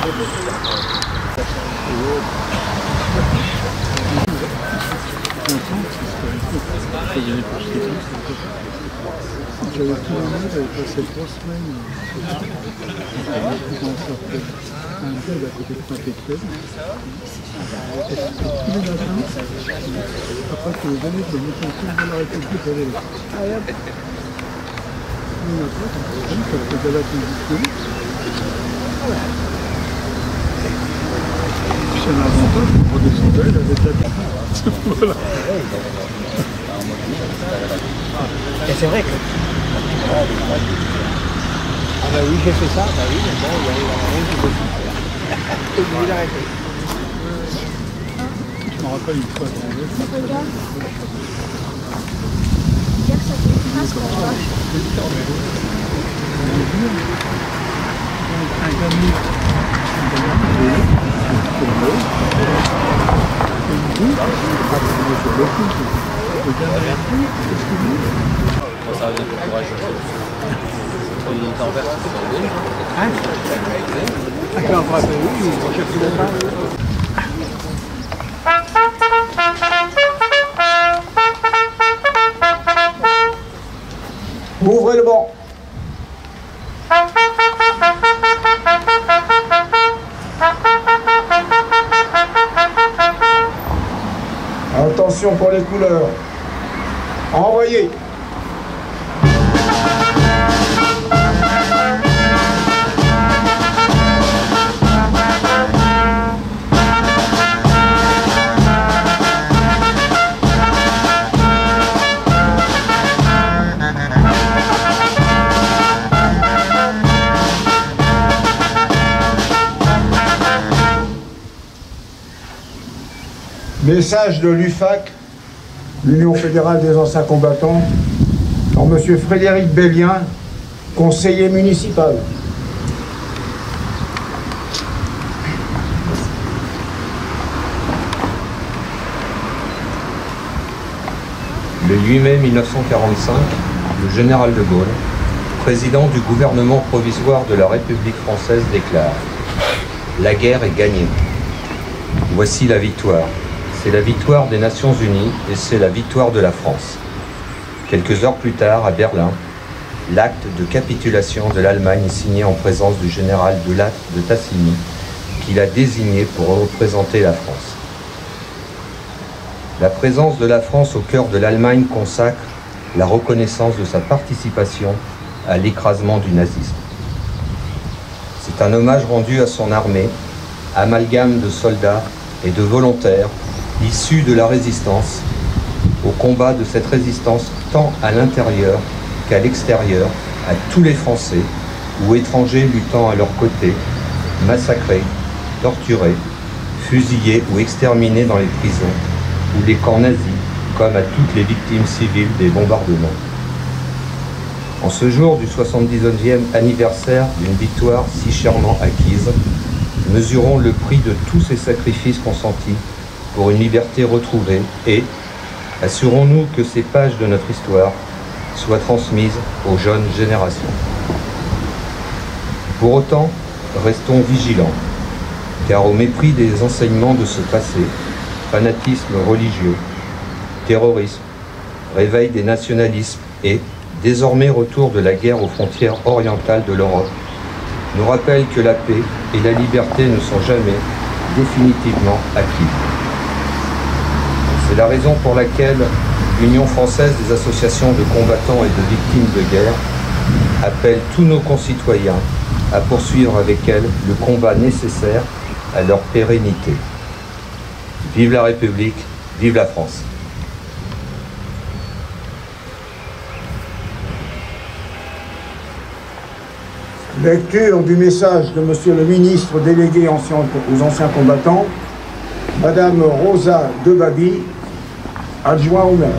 J'avais tout l'année, j'avais passé 3 semaines un bled à côté de Saint-Étienne. Tous les matins, après que les années de l'émission de la République avaient là. Et après, ça faisait la condition. C'est un avantage pour redescendre avec la voilà. Et c'est vrai que... Ah bah oui, j'ai fait ça, bah oui, mais bon, il y a rien qui veut faire. T'es obligé d'arrêter. Je me rappelle une fois, Dire que ça fait une trace qu'on voit. Ça va bien pour courage. Il est en vert, Hein? Ah, quand on va faire oui, on va chercher le temps. Ouvrez le banc. Attention pour les couleurs. Envoyez. Message de l'UFAC, l'Union fédérale des anciens combattants, par M. Frédéric Bellien, conseiller municipal. Le 8 mai 1945, le général de Gaulle, président du gouvernement provisoire de la République française, déclare « La guerre est gagnée. Voici la victoire. C'est la victoire des Nations Unies et c'est la victoire de la France. » Quelques heures plus tard, à Berlin, l'acte de capitulation de l'Allemagne est signé en présence du général de Lattre de Tassigny, qui l'a désigné pour représenter la France. La présence de la France au cœur de l'Allemagne consacre la reconnaissance de sa participation à l'écrasement du nazisme. C'est un hommage rendu à son armée, amalgame de soldats et de volontaires issus de la résistance, au combat de cette résistance tant à l'intérieur qu'à l'extérieur, à tous les Français ou étrangers luttant à leur côté, massacrés, torturés, fusillés ou exterminés dans les prisons ou les camps nazis, comme à toutes les victimes civiles des bombardements. En ce jour du 79e anniversaire d'une victoire si chèrement acquise, mesurons le prix de tous ces sacrifices consentis pour une liberté retrouvée et assurons-nous que ces pages de notre histoire soient transmises aux jeunes générations. Pour autant, restons vigilants, car au mépris des enseignements de ce passé, fanatisme religieux, terrorisme, réveil des nationalismes et, désormais, retour de la guerre aux frontières orientales de l'Europe, nous rappelle que la paix et la liberté ne sont jamais définitivement acquises. C'est la raison pour laquelle l'Union française des associations de combattants et de victimes de guerre appelle tous nos concitoyens à poursuivre avec elle le combat nécessaire à leur pérennité. Vive la République, vive la France. Lecture du message de Monsieur le ministre délégué aux anciens combattants, Madame Rosa Debaby, adjoint au maire.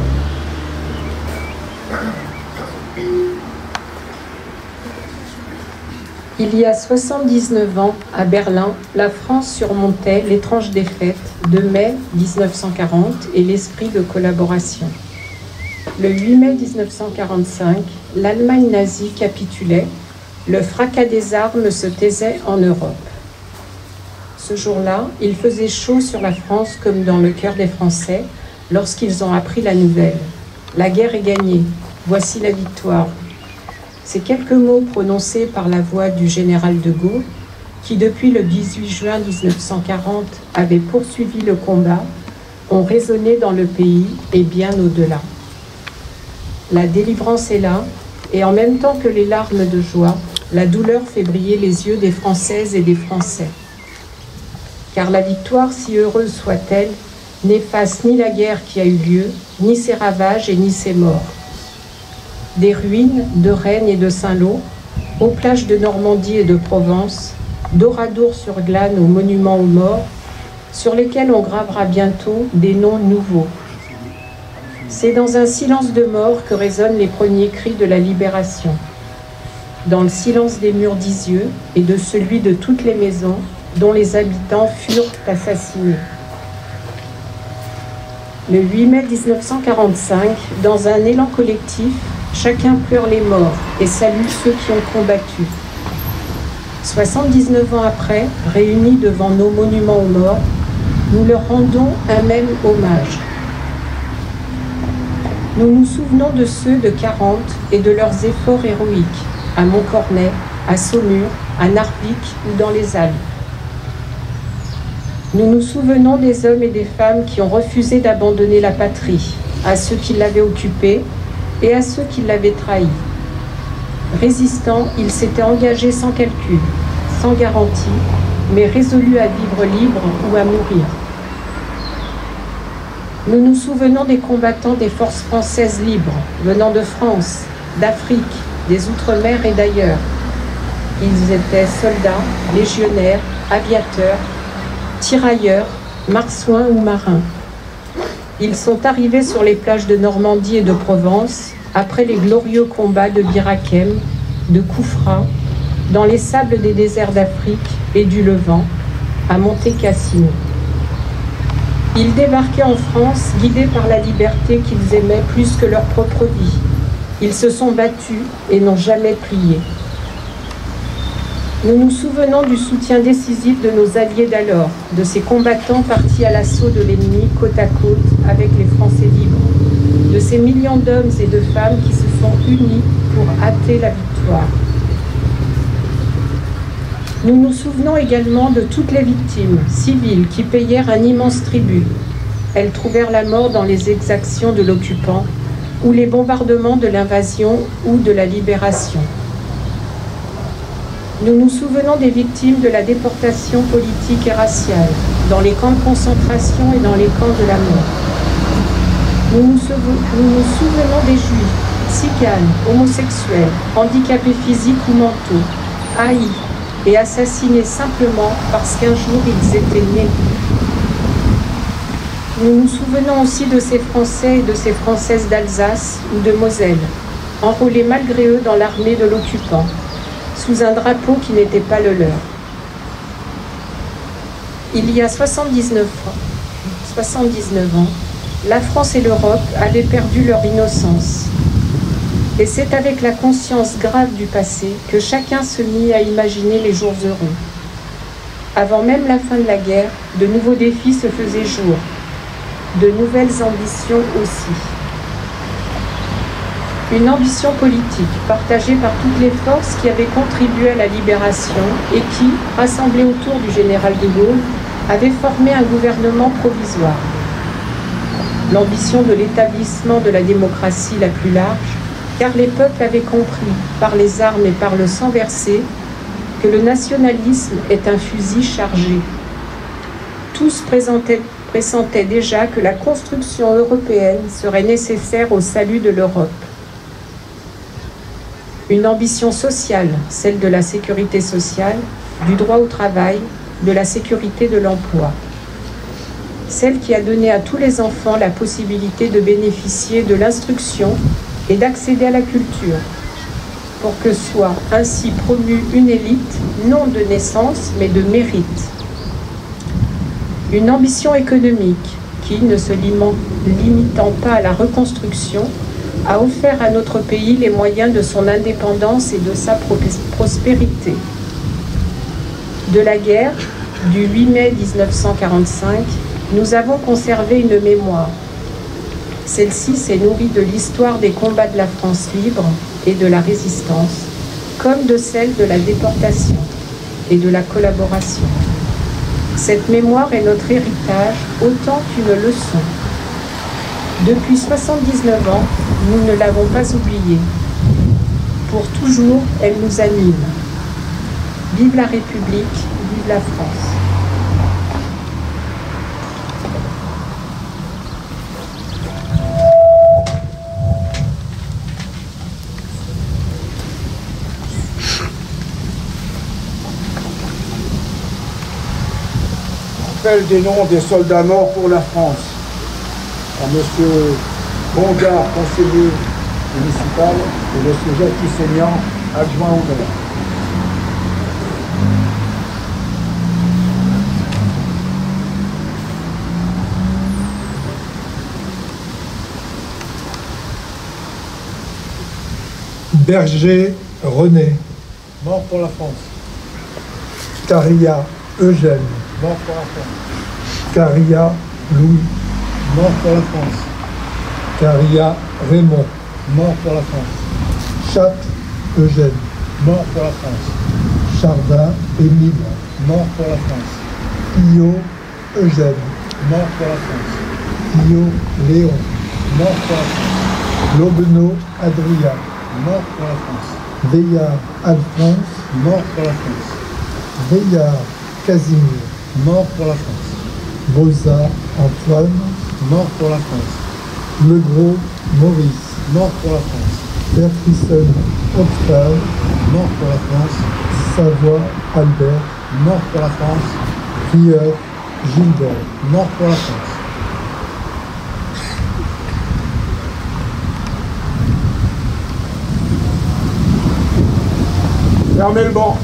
Il y a 79 ans, à Berlin, la France surmontait l'étrange défaite de mai 1940 et l'esprit de collaboration. Le 8 mai 1945, l'Allemagne nazie capitulait, le fracas des armes se taisait en Europe. Ce jour-là, il faisait chaud sur la France comme dans le cœur des Français lorsqu'ils ont appris la nouvelle. La guerre est gagnée, voici la victoire. Ces quelques mots prononcés par la voix du général de Gaulle, qui depuis le 18 juin 1940 avait poursuivi le combat, ont résonné dans le pays et bien au-delà. La délivrance est là, et en même temps que les larmes de joie, la douleur fait briller les yeux des Françaises et des Français. Car la victoire, si heureuse soit-elle, n'efface ni la guerre qui a eu lieu, ni ses ravages et ni ses morts. Des ruines de Rennes et de Saint-Lô, aux plages de Normandie et de Provence, d'Oradour-sur-Glane aux monuments aux morts, sur lesquels on gravera bientôt des noms nouveaux. C'est dans un silence de mort que résonnent les premiers cris de la libération. Dans le silence des murs d'Isieux et de celui de toutes les maisons dont les habitants furent assassinés. Le 8 mai 1945, dans un élan collectif, chacun pleure les morts et salue ceux qui ont combattu. 79 ans après, réunis devant nos monuments aux morts, nous leur rendons un même hommage. Nous nous souvenons de ceux de 40 et de leurs efforts héroïques, à Montcornet, à Saumur, à Narvik ou dans les Alpes. Nous nous souvenons des hommes et des femmes qui ont refusé d'abandonner la patrie, à ceux qui l'avaient occupée et à ceux qui l'avaient trahi. Résistants, ils s'étaient engagés sans calcul, sans garantie, mais résolus à vivre libre ou à mourir. Nous nous souvenons des combattants des forces françaises libres, venant de France, d'Afrique, des Outre-mer et d'ailleurs. Ils étaient soldats, légionnaires, aviateurs, tirailleurs, marsouins ou marins. Ils sont arrivés sur les plages de Normandie et de Provence après les glorieux combats de Bir Hakeim, de Koufra, dans les sables des déserts d'Afrique et du Levant, à Monte Cassino. Ils débarquaient en France, guidés par la liberté qu'ils aimaient plus que leur propre vie. Ils se sont battus et n'ont jamais plié. Nous nous souvenons du soutien décisif de nos alliés d'alors, de ces combattants partis à l'assaut de l'ennemi côte à côte avec les Français libres, de ces millions d'hommes et de femmes qui se sont unis pour hâter la victoire. Nous nous souvenons également de toutes les victimes civiles qui payèrent un immense tribut. Elles trouvèrent la mort dans les exactions de l'occupant ou les bombardements de l'invasion ou de la libération. Nous nous souvenons des victimes de la déportation politique et raciale, dans les camps de concentration et dans les camps de la mort. Nous nous souvenons des juifs, tziganes, homosexuels, handicapés physiques ou mentaux, haïs et assassinés simplement parce qu'un jour ils étaient nés. Nous nous souvenons aussi de ces Français et de ces Françaises d'Alsace ou de Moselle, enrôlés malgré eux dans l'armée de l'occupant, sous un drapeau qui n'était pas le leur. Il y a 79 ans, la France et l'Europe avaient perdu leur innocence. Et c'est avec la conscience grave du passé que chacun se mit à imaginer les jours heureux. Avant même la fin de la guerre, de nouveaux défis se faisaient jour, de nouvelles ambitions aussi. Une ambition politique partagée par toutes les forces qui avaient contribué à la libération et qui, rassemblées autour du général de Gaulle, avaient formé un gouvernement provisoire. L'ambition de l'établissement de la démocratie la plus large, car les peuples avaient compris, par les armes et par le sang versé, que le nationalisme est un fusil chargé. Tous pressentaient déjà que la construction européenne serait nécessaire au salut de l'Europe. Une ambition sociale, celle de la sécurité sociale, du droit au travail, de la sécurité de l'emploi. Celle qui a donné à tous les enfants la possibilité de bénéficier de l'instruction et d'accéder à la culture, pour que soit ainsi promue une élite, non de naissance, mais de mérite. Une ambition économique qui, ne se limitant pas à la reconstruction, a offert à notre pays les moyens de son indépendance et de sa prospérité. De la guerre, du 8 mai 1945, nous avons conservé une mémoire. Celle-ci s'est nourrie de l'histoire des combats de la France libre et de la résistance, comme de celle de la déportation et de la collaboration. Cette mémoire est notre héritage autant qu'une leçon. Depuis 79 ans, nous ne l'avons pas oubliée. Pour toujours, elle nous anime. Vive la République, vive la France. Appel des noms des soldats morts pour la France. À M. Bongard, conseiller municipal, et M. Jacques Seignan, adjoint au maire. Berger René, Mort pour la France. Caria Eugène, Mort pour la France. Caria Louis, Mort pour la France. Caria Raymond, Mort pour la France. Chat Eugène, Mort pour la France. Chardin Émile, Mort pour la France. Pillot Eugène, Mort pour la France. Pillot Léon, Mort pour la France. Lobenot Adrien, Mort pour la France. Veillard Alphonse, Mort pour la France. Veillard Casimir, Mort pour la France. Boza Antoine, Mort pour la France. Legros Maurice, Mort pour la France. Berthisson Octave, Mort pour la France. Savoie Albert, Mort pour la France. Prieur Gilbert. Mort pour la France. Fermez le banc.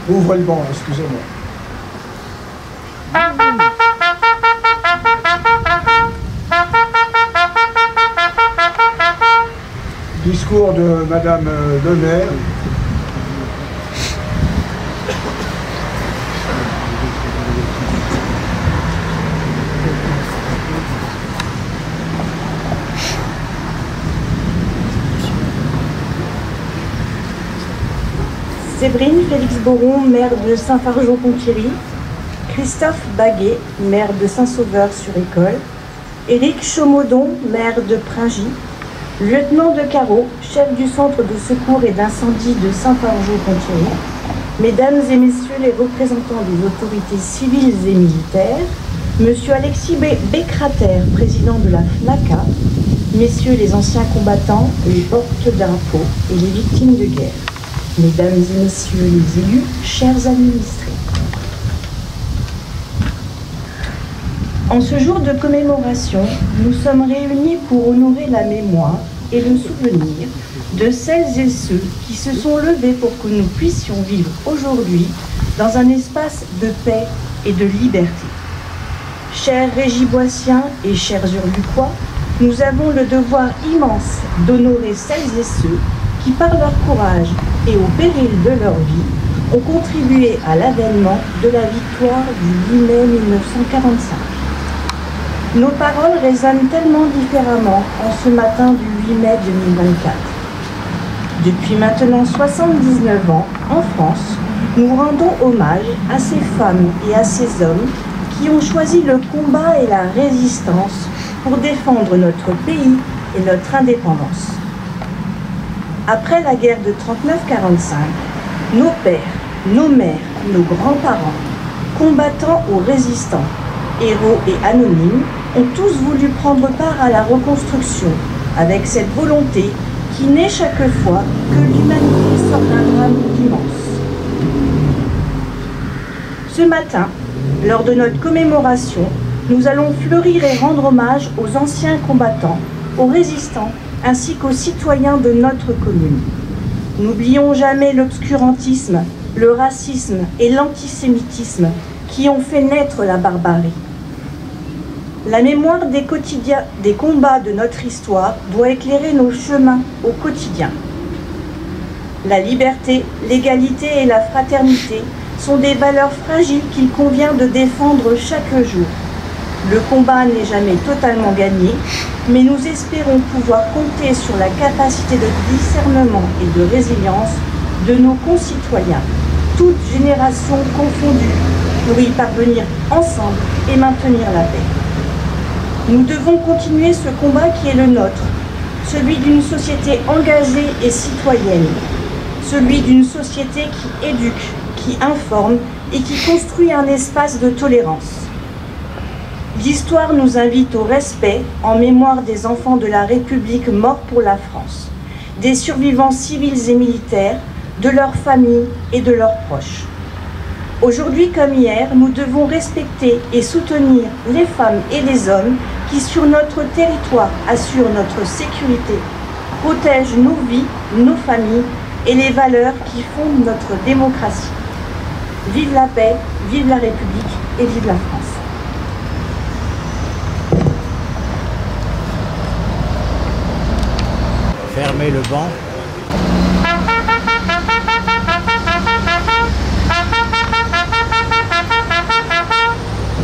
Ouvrez le banc, excusez-moi. Discours de Madame le maire. Séverine Félix Boron, maire de Saint-Fargeau-Conquéry, Christophe Baguet, maire de Saint-Sauveur-sur-École, Éric Chaumodon, maire de Pringy, lieutenant de carreau, chef du centre de secours et d'incendie de Saint-Fargeau-Conquéry, mesdames et messieurs les représentants des autorités civiles et militaires, monsieur Alexis Becrater, président de la FNACA, messieurs les anciens combattants, les porte-drapeaux et les victimes de guerre, mesdames et messieurs les élus, chers administrés. En ce jour de commémoration, nous sommes réunis pour honorer la mémoire et le souvenir de celles et ceux qui se sont levés pour que nous puissions vivre aujourd'hui dans un espace de paix et de liberté. Chers Régiboisiens et chers Hurlucois, nous avons le devoir immense d'honorer celles et ceux qui, par leur courage et au péril de leur vie, ont contribué à l'avènement de la victoire du 8 mai 1945. Nos paroles résonnent tellement différemment en ce matin du 8 mai 2024. Depuis maintenant 79 ans, en France, nous rendons hommage à ces femmes et à ces hommes qui ont choisi le combat et la résistance pour défendre notre pays et notre indépendance. Après la guerre de 39-45, nos pères, nos mères, nos grands-parents, combattants ou résistants, héros et anonymes, ont tous voulu prendre part à la reconstruction, avec cette volonté qui naît chaque fois que l'humanité sort d'un drame immense. Ce matin, lors de notre commémoration, nous allons fleurir et rendre hommage aux anciens combattants, aux résistants, ainsi qu'aux citoyens de notre commune. N'oublions jamais l'obscurantisme le racisme et l'antisémitisme qui ont fait naître la barbarie. La mémoire des combats de notre histoire doit éclairer nos chemins au quotidien. La liberté, l'égalité et la fraternité sont des valeurs fragiles qu'il convient de défendre chaque jour. Le combat n'est jamais totalement gagné, mais nous espérons pouvoir compter sur la capacité de discernement et de résilience de nos concitoyens, toutes générations confondues, pour y parvenir ensemble et maintenir la paix. Nous devons continuer ce combat qui est le nôtre, celui d'une société engagée et citoyenne, celui d'une société qui éduque, qui informe et qui construit un espace de tolérance. L'histoire nous invite au respect en mémoire des enfants de la République morts pour la France, des survivants civils et militaires, de leurs familles et de leurs proches. Aujourd'hui comme hier, nous devons respecter et soutenir les femmes et les hommes qui, sur notre territoire, assurent notre sécurité, protègent nos vies, nos familles et les valeurs qui fondent notre démocratie. Vive la paix, vive la République et vive la France. Fermez le banc.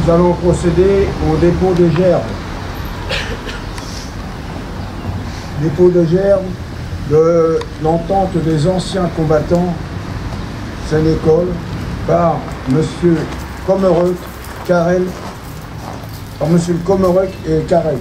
Nous allons procéder au dépôt de gerbes. Dépôt de gerbes de l'entente des anciens combattants Seine-École par M. Commerec, Carrel, par M. Commerec et Carrel.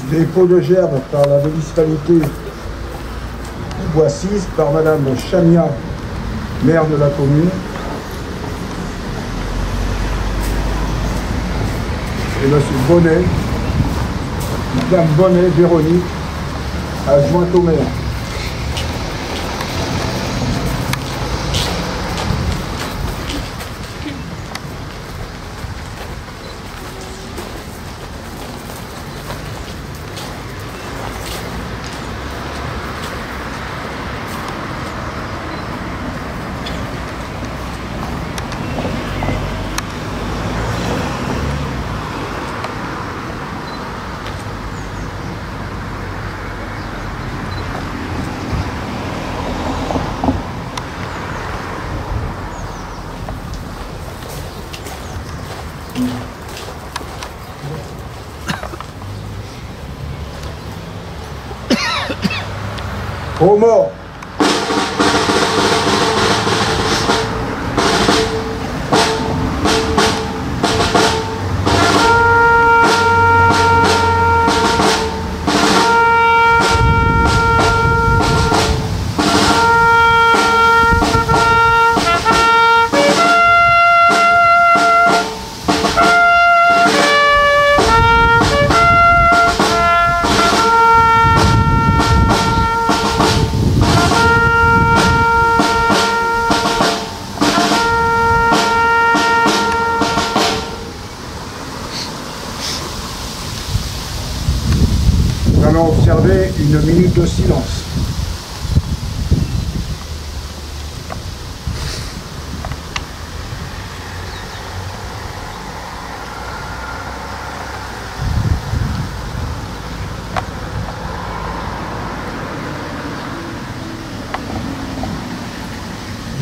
Dépôt de gerbes par la municipalité de Boissy, par Madame Chamia, maire de la commune, et Monsieur Bonnet, Madame Bonnet, Véronique, adjointe au maire. Aux morts. Nous allons observer une minute de silence.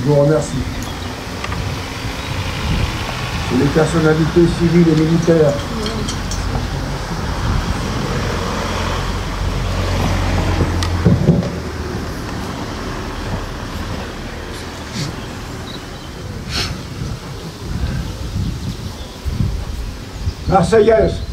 Je vous remercie. Les personnalités civiles et militaires Marseillaise.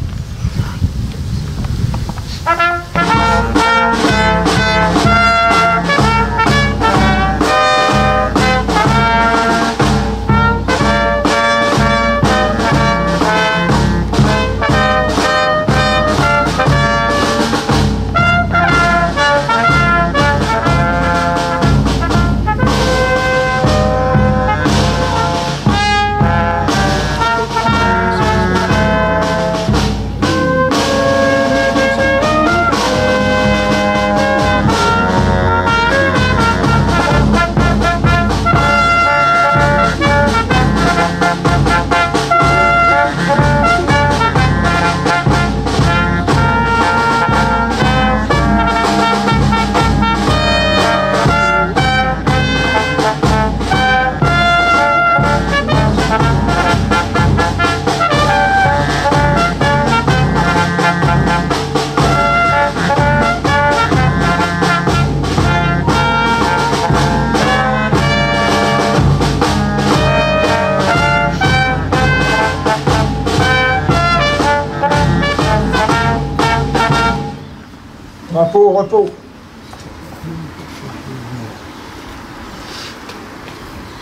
Drapeau au repos.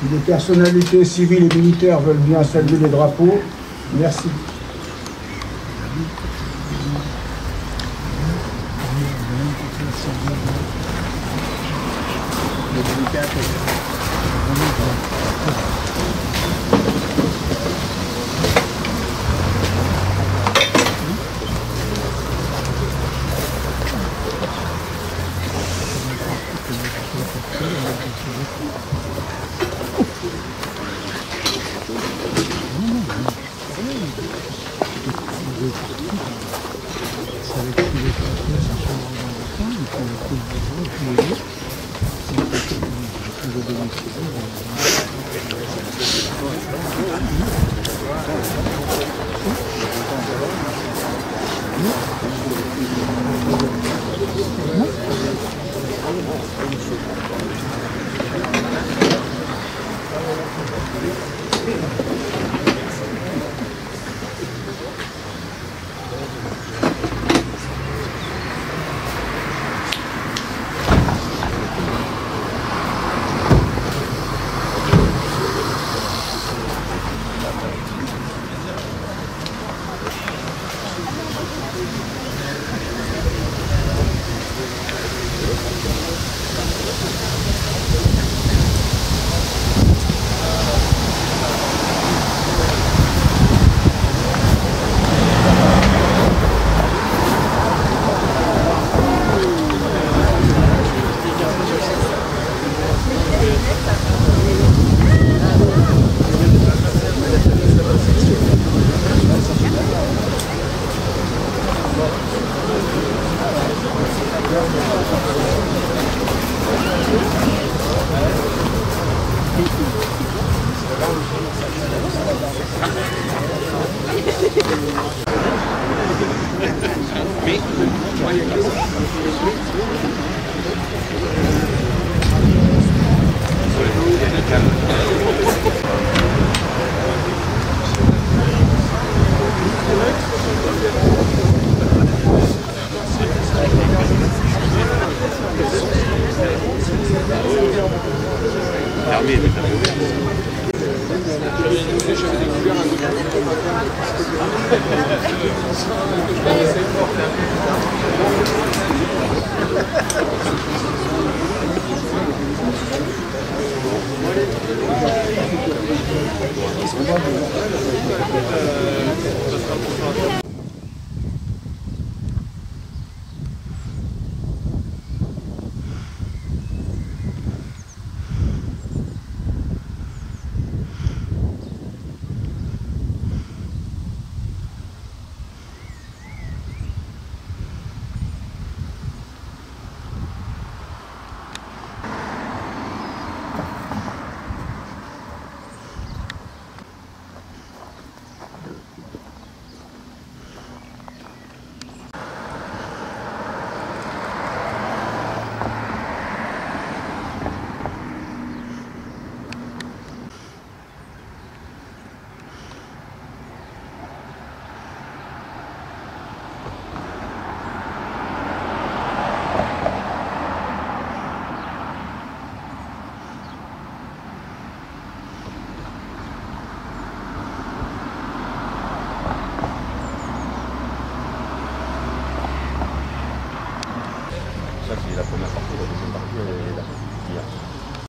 Si les personnalités civiles et militaires veulent bien saluer les drapeaux, merci.